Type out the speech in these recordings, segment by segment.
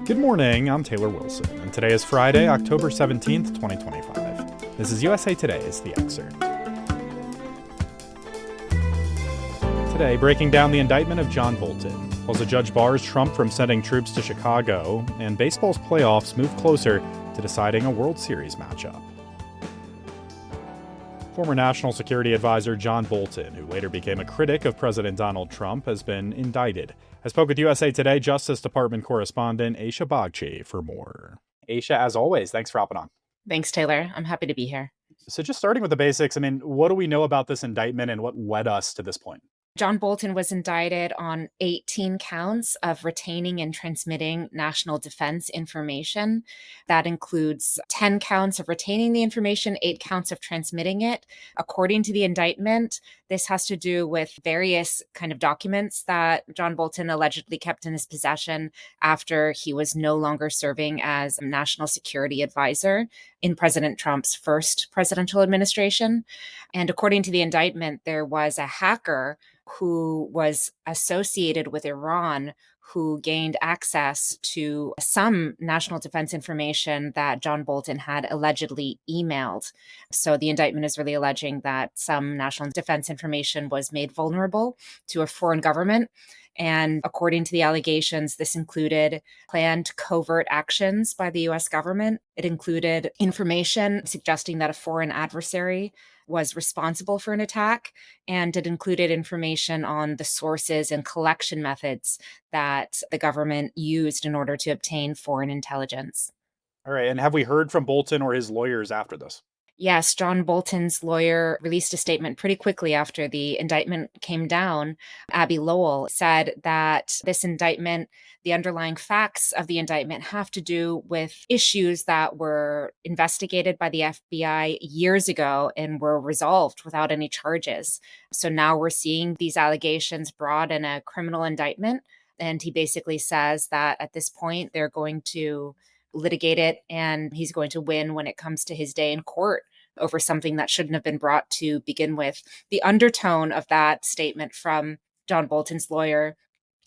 Good morning, I'm Taylor Wilson, and today is Friday, October 17th, 2025. This is USA Today's The Excerpt. Today, breaking down the indictment of John Bolton, while a judge bars Trump from sending troops to Chicago, and baseball's playoffs move closer to deciding a World Series matchup. Former National Security Advisor John Bolton, who later became a critic of President Donald Trump, has been indicted. I spoke with USA Today Justice Department correspondent Aisha Bagchi for more. Aisha, as always, thanks for hopping on. Thanks, Taylor. I'm happy to be here. So just starting with the basics, what do we know about this indictment and what led us to this point? John Bolton was indicted on 18 counts of retaining and transmitting national defense information. That includes 10 counts of retaining the information, 8 counts of transmitting it. According to the indictment, this has to do with various kind of documents that John Bolton allegedly kept in his possession after he was no longer serving as a national security advisor in President Trump's first presidential administration. And according to the indictment, there was a hacker who was associated with Iran who gained access to some national defense information that John Bolton had allegedly emailed. So the indictment is really alleging that some national defense information was made vulnerable to a foreign government. And according to the allegations, this included planned covert actions by the US government. It included information suggesting that a foreign adversary was responsible for an attack, and it included information on the sources and collection methods that the government used in order to obtain foreign intelligence. All right, and have we heard from Bolton or his lawyers after this? Yes, John Bolton's lawyer released a statement pretty quickly after the indictment came down. Abby Lowell said that this indictment, the underlying facts of the indictment, have to do with issues that were investigated by the FBI years ago and were resolved without any charges. So now we're seeing these allegations brought in a criminal indictment. And he basically says that at this point, they're going to litigate it and he's going to win when it comes to his day in court over something that shouldn't have been brought to begin with. The undertone of that statement from John Bolton's lawyer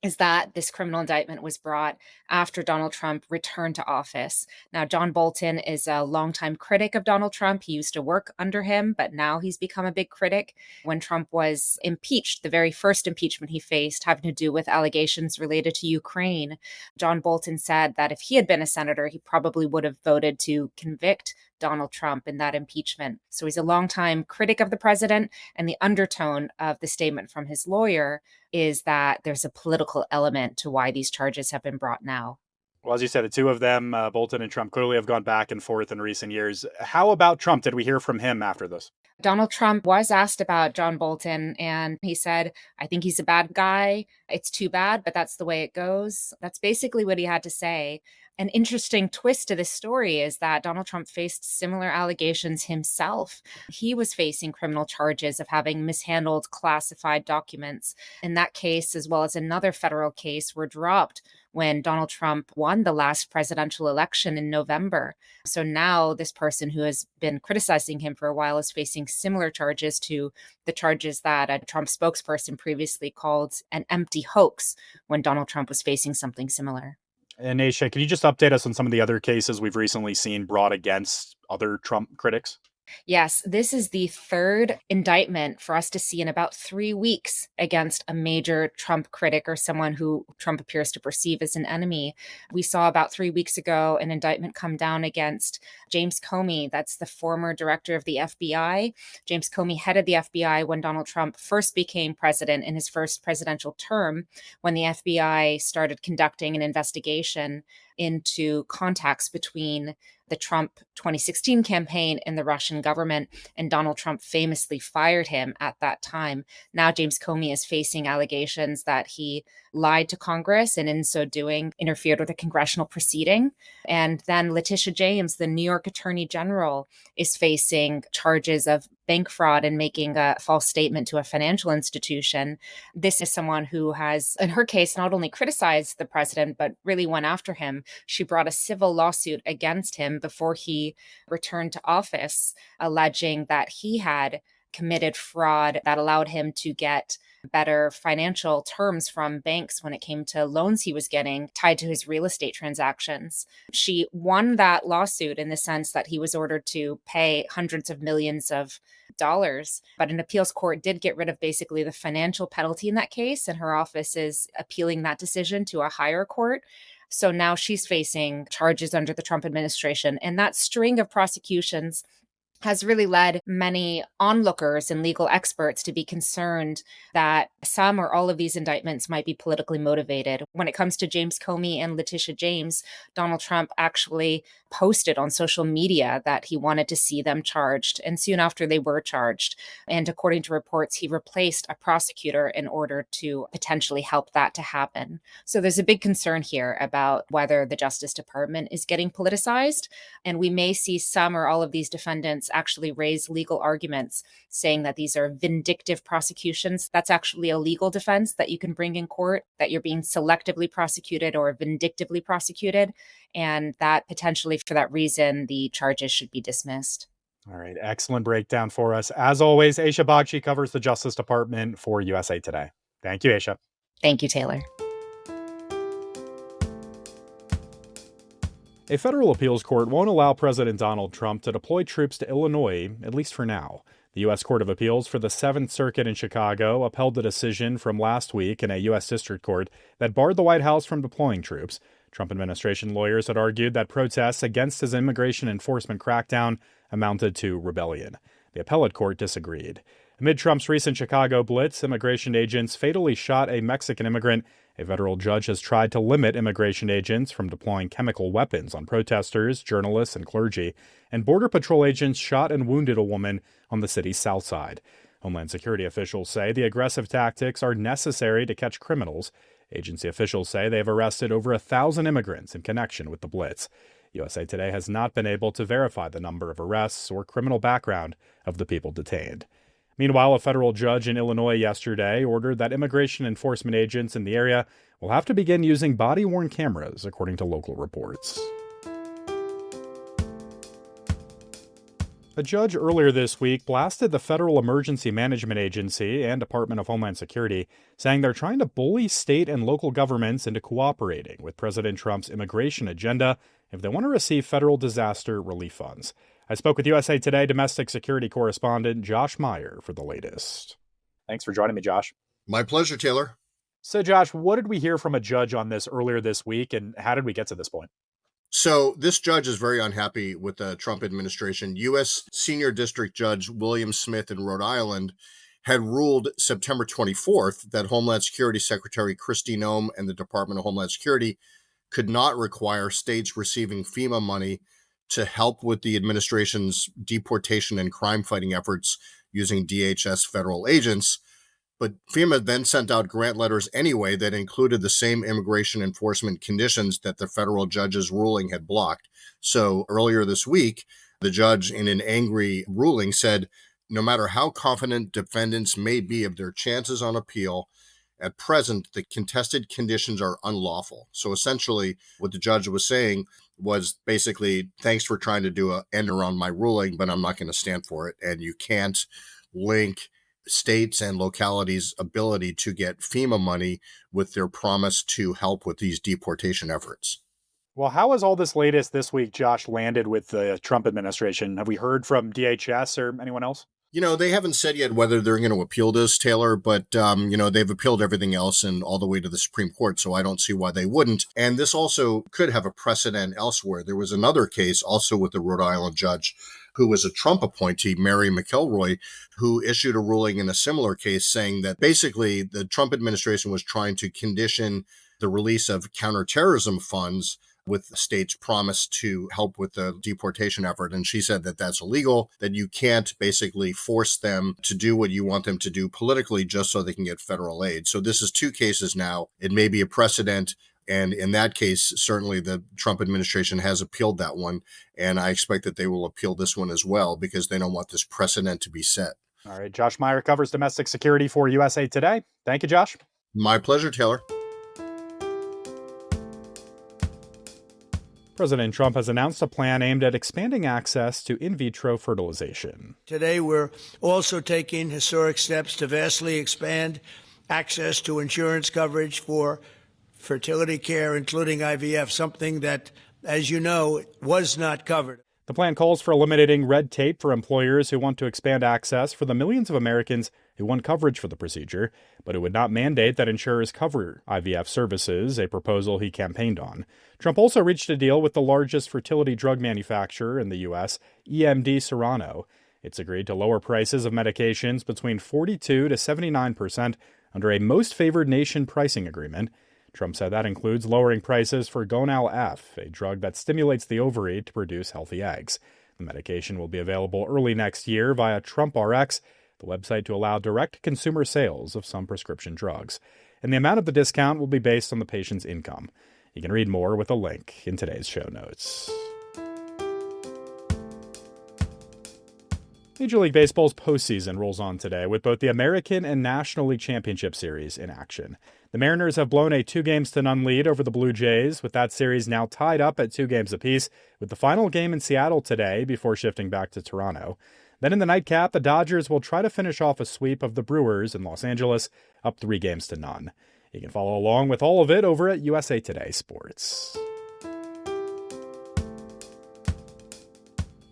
is that this criminal indictment was brought after Donald Trump returned to office. Now, John Bolton is a longtime critic of Donald Trump. He used to work under him, but now he's become a big critic. When Trump was impeached, the very first impeachment he faced having to do with allegations related to Ukraine, John Bolton said that if he had been a senator, he probably would have voted to convict Donald Trump in that impeachment. So he's a longtime critic of the president, and the undertone of the statement from his lawyer is that there's a political element to why these charges have been brought now. Well, as you said, the two of them, Bolton and Trump, clearly have gone back and forth in recent years. How about Trump? Did we hear from him after this? Donald Trump was asked about John Bolton, and he said, I think he's a bad guy. It's too bad, but that's the way it goes. That's basically what he had to say. An interesting twist to this story is that Donald Trump faced similar allegations himself. He was facing criminal charges of having mishandled classified documents. In that case, as well as another federal case, were dropped when Donald Trump won the last presidential election in November. So now this person who has been criticizing him for a while is facing similar charges to the charges that a Trump spokesperson previously called an empty hoax when Donald Trump was facing something similar. And Aisha, can you just update us on some of the other cases we've recently seen brought against other Trump critics? Yes, this is the third indictment for us to see in about 3 weeks against a major Trump critic or someone who Trump appears to perceive as an enemy. We saw about 3 weeks ago an indictment come down against James Comey. That's the former director of the FBI. James Comey headed the FBI when Donald Trump first became president in his first presidential term, when the FBI started conducting an investigation into contacts between the Trump 2016 campaign and the Russian government, and Donald Trump famously fired him at that time. Now James Comey is facing allegations that he lied to Congress and in so doing interfered with a congressional proceeding. And then Letitia James, the New York Attorney General, is facing charges of bank fraud and making a false statement to a financial institution. This is someone who has, in her case, not only criticized the president, but really went after him. She brought a civil lawsuit against him before he returned to office, alleging that he had committed fraud that allowed him to get better financial terms from banks when it came to loans he was getting tied to his real estate transactions. She won that lawsuit in the sense that he was ordered to pay hundreds of millions of dollars, but an appeals court did get rid of basically the financial penalty in that case, and her office is appealing that decision to a higher court. So now she's facing charges under the Trump administration, and that string of prosecutions has really led many onlookers and legal experts to be concerned that some or all of these indictments might be politically motivated. When it comes to James Comey and Letitia James, Donald Trump actually posted on social media that he wanted to see them charged, and soon after they were charged. And according to reports, he replaced a prosecutor in order to potentially help that to happen. So there's a big concern here about whether the Justice Department is getting politicized, and we may see some or all of these defendants actually raise legal arguments saying that these are vindictive prosecutions. That's actually a legal defense that you can bring in court, that you're being selectively prosecuted or vindictively prosecuted, and that potentially for that reason, the charges should be dismissed. All right, excellent breakdown for us. As always, Aisha Bagchi covers the Justice Department for USA Today. Thank you, Aisha. Thank you, Taylor. A federal appeals court won't allow President Donald Trump to deploy troops to Illinois, at least for now. The U.S. Court of Appeals for the Seventh Circuit in Chicago upheld the decision from last week in a U.S. District Court that barred the White House from deploying troops. Trump administration lawyers had argued that protests against his immigration enforcement crackdown amounted to rebellion. The appellate court disagreed. Amid Trump's recent Chicago blitz, immigration agents fatally shot a Mexican immigrant. A federal judge has tried to limit immigration agents from deploying chemical weapons on protesters, journalists, and clergy, and Border Patrol agents shot and wounded a woman on the city's south side. Homeland Security officials say the aggressive tactics are necessary to catch criminals. Agency officials say they have arrested over 1,000 immigrants in connection with the blitz. USA Today has not been able to verify the number of arrests or criminal background of the people detained. Meanwhile, a federal judge in Illinois yesterday ordered that immigration enforcement agents in the area will have to begin using body-worn cameras, according to local reports. A judge earlier this week blasted the Federal Emergency Management Agency and Department of Homeland Security, saying they're trying to bully state and local governments into cooperating with President Trump's immigration agenda if they want to receive federal disaster relief funds. I spoke with USA Today domestic security correspondent Josh Meyer for the latest. Thanks for joining me, Josh. My pleasure, Taylor. So, Josh, what did we hear from a judge on this earlier this week, and how did we get to this point? So this judge is very unhappy with the Trump administration. U.S. Senior District Judge William Smith in Rhode Island had ruled September 24th that Homeland Security Secretary Kristi Noem and the Department of Homeland Security could not require states receiving FEMA money to help with the administration's deportation and crime-fighting efforts using DHS federal agents. But FEMA then sent out grant letters anyway that included the same immigration enforcement conditions that the federal judge's ruling had blocked. So earlier this week, the judge, in an angry ruling, said, no matter how confident defendants may be of their chances on appeal, at present, the contested conditions are unlawful. So essentially, what the judge was saying was basically, thanks for trying to do an end around my ruling, but I'm not going to stand for it. And you can't link states and localities' ability to get FEMA money with their promise to help with these deportation efforts. Well, how has all this latest this week, Josh, landed with the Trump administration? Have we heard from DHS or anyone else? They haven't said yet whether they're going to appeal this, Taylor, but, they've appealed everything else and all the way to the Supreme Court, so I don't see why they wouldn't. And this also could have a precedent elsewhere. There was another case also with the Rhode Island judge who was a Trump appointee, Mary McElroy, who issued a ruling in a similar case saying that basically the Trump administration was trying to condition the release of counterterrorism funds with the state's promise to help with the deportation effort. And she said that that's illegal, that you can't basically force them to do what you want them to do politically just so they can get federal aid. So this is two cases now. It may be a precedent. And in that case, certainly the Trump administration has appealed that one. And I expect that they will appeal this one as well because they don't want this precedent to be set. All right. Josh Meyer covers domestic security for USA Today. Thank you, Josh. My pleasure, Taylor. President Trump has announced a plan aimed at expanding access to in vitro fertilization. Today, we're also taking historic steps to vastly expand access to insurance coverage for fertility care, including IVF, something that, as you know, was not covered. The plan calls for eliminating red tape for employers who want to expand access for the millions of Americans who want coverage for the procedure, but it would not mandate that insurers cover IVF services, a proposal he campaigned on. Trump also reached a deal with the largest fertility drug manufacturer in the U.S., EMD Serono. It's agreed to lower prices of medications between 42 to 79% under a most favored nation pricing agreement. Trump said that includes lowering prices for Gonal F, a drug that stimulates the ovary to produce healthy eggs. The medication will be available early next year via Trump RX, the website to allow direct consumer sales of some prescription drugs. And the amount of the discount will be based on the patient's income. You can read more with a link in today's show notes. Major League Baseball's postseason rolls on today with both the American and National League Championship Series in action. The Mariners have blown a 2-0 lead over the Blue Jays, with that series now tied up at 2 games apiece, with the final game in Seattle today before shifting back to Toronto. Then in the nightcap, the Dodgers will try to finish off a sweep of the Brewers in Los Angeles, up 3-0. You can follow along with all of it over at USA Today Sports.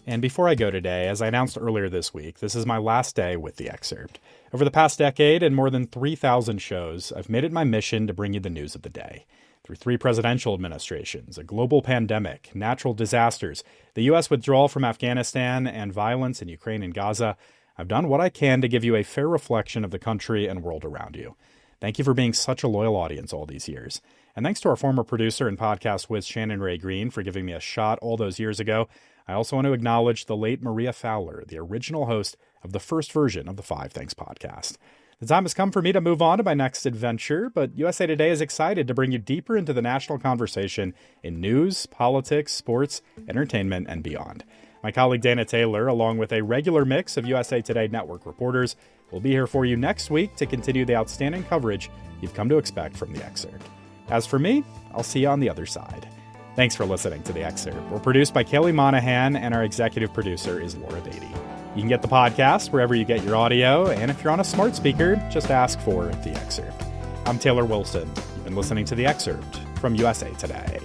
And before I go today, as I announced earlier this week, this is my last day with The Excerpt. Over the past decade and more than 3,000 shows, I've made it my mission to bring you the news of the day. Through 3 presidential administrations, a global pandemic, natural disasters, the U.S. withdrawal from Afghanistan, and violence in Ukraine and Gaza, I've done what I can to give you a fair reflection of the country and world around you. Thank you for being such a loyal audience all these years. And thanks to our former producer and podcast whiz Shannon Ray Green for giving me a shot all those years ago. I also want to acknowledge the late Maria Fowler, the original host of the first version of the 5 Thanks podcast. The time has come for me to move on to my next adventure, but USA Today is excited to bring you deeper into the national conversation in news, politics, sports, entertainment, and beyond. My colleague Dana Taylor, along with a regular mix of USA Today network reporters, will be here for you next week to continue the outstanding coverage you've come to expect from The Excerpt. As for me, I'll see you on the other side. Thanks for listening to The Excerpt. We're produced by Kelly Monahan, and our executive producer is Laura Beatty. You can get the podcast wherever you get your audio, and if you're on a smart speaker, just ask for The Excerpt. I'm Taylor Wilson. You've been listening to The Excerpt from USA Today.